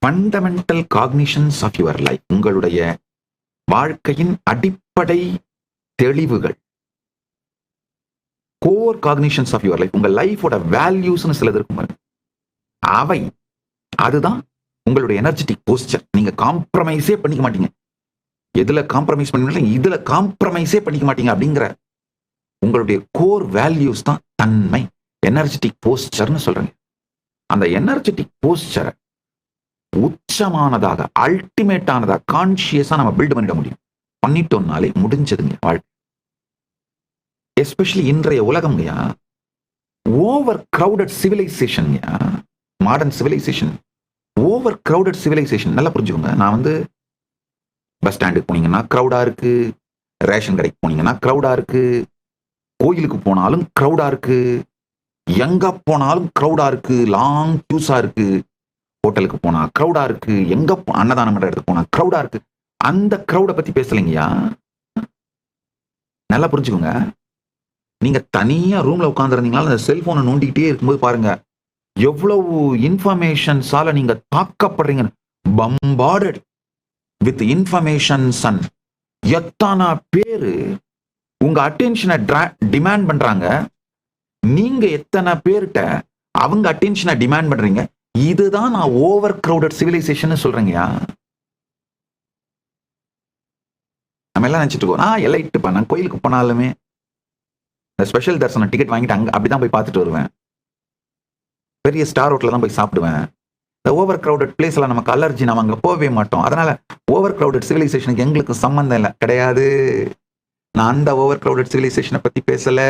Fundamental cognitions of your life, உங்களுடைய வாழ்க்கையின் அடிப்படை தெளிவுகள், core cognitions of your life, உங்க லைஃபோட வேல்யூஸ்னு சிலது இருக்கும் பாருங்க, அவை அதுதான் உங்களுடைய எனர்ஜெட்டிக் போஸ்டர். நீங்க காம்ப்ரமைஸே பண்ணிக்க மாட்டீங்க. எதுல காம்ப்ரமைஸ் பண்ணீங்க, இதுல காம்ப்ரமைஸே பண்ணிக்க மாட்டீங்க அப்படிங்கிற உங்களுடைய கோர் வேல்யூஸ் தான் தன்மை, எனர்ஜெட்டிக் போஸ்டர்னு சொல்றேங்க. அந்த எனர்ஜெட்டிக் போஸ்டரை உச்சமானதாக, அல்டிமேட்டானதாக, கான்சியஸா நம்ம பில்ட் பண்ணிட முடியும். பண்ணிட்டோம்னாலே முடிஞ்சதுங்க வாழ்க்கை. எஸ்பெஷலி இன்றைய உலகம்யா ஓவர் கிரௌடட் சிவிலைசேஷன்யா, modern civilisation, overcrowded civilisation. நல்லா புரிஞ்சுக்கோங்க. நான் பஸ் ஸ்டாண்டுக்கு போனீங்கன்னா கிரௌடா இருக்கு, ரேஷன் கடைக்கு போனீங்கன்னா கிரௌடா இருக்கு, கோயிலுக்கு போனாலும் கிரௌடா இருக்கு, எங்க போனாலும் கிரௌடா இருக்கு, லாங் கியூஸா இருக்கு, ஹோட்டலுக்கு போனா கிரௌடா இருக்கு, எங்க அன்னதானம் பண்ற இடத்துக்கு போனா கிரௌடா இருக்கு. அந்த கிரௌட பத்தி பேசலைங்கயா. நல்லா புரிஞ்சுக்கோங்க. நீங்க தனியா ரூம்ல உட்கார்ந்துருந்தீங்களா, அந்த செல்போனை நோண்டிக்கிட்டே இருக்கும்போது பாருங்க எவ்வளவு இன்ஃபர்மேஷன்ஸால நீங்க தாக்கப்படுறீங்க. Bombarded with informations. எத்தனை பேரு உங்க அட்டென்ஷனை டிமாண்ட் பண்றாங்க, நீங்க எத்தனை பேர்கிட்ட அவங்க அட்டென்ஷனை டிமாண்ட் பண்றீங்க. இதுதான் நான் ஓவர் கிரௌடட் சிவிலைசேஷன் சொல்றேங்கயா. நம்ம எல்லாம் நினைச்சிட்டு இருக்கோம், எல்லாம் நான் கோயிலுக்கு போனாலுமே ஸ்பெஷல் தரிசனம் டிக்கெட் வாங்கிட்டு அங்க அப்படிதான் போய் பார்த்துட்டு வருவேன். பெரிய ஸ்டார் ஹோட்டல்ல தான் போய் சாப்பிடுவேன். இந்த ஓவர் கிரௌடட் பிளேஸ் எல்லாம் நமக்கு அலர்ஜி, நம்ம அங்க போகவே மாட்டோம். அதனால ஓவர் கிரௌடட் சிவிலைசேஷனுக்கு எங்களுக்கு சம்பந்தம் இல்லை, கிடையாது. நான் அந்த ஓவர் கிரௌடட் சிவிலைசேஷனை பத்தி பேசல.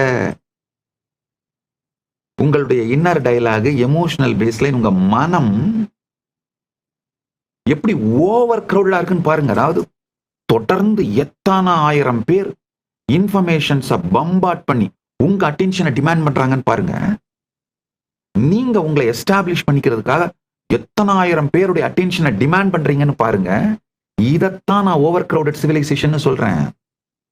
உங்களுடைய இன்னர் டயலாக், எமோஷனல் பேஸ்ல உங்க மனம் எப்படி ஓவர் கிரௌடடா இருக்குன்னு பாருங்க. அதாவது தொடர்ந்து எத்தனை ஆயிரம் பேர் இன்ஃபர்மேஷன்ஸை பம்பார்ட் பண்ணி உங்க அட்டென்ஷனை டிமாண்ட் பண்றாங்கன்னு பாருங்க. நீங்க உங்களை எஸ்டாப்ளிஷ் பண்ணிக்கிறதுக்காக எத்தனை ஆயிரம் பேருடைய அட்டென்ஷனை டிமாண்ட் பண்றீங்கன்னு பாருங்க. இதைத்தான் நான் ஓவர் கிரௌடட் சிவிலைசேஷன் சொல்றேன்.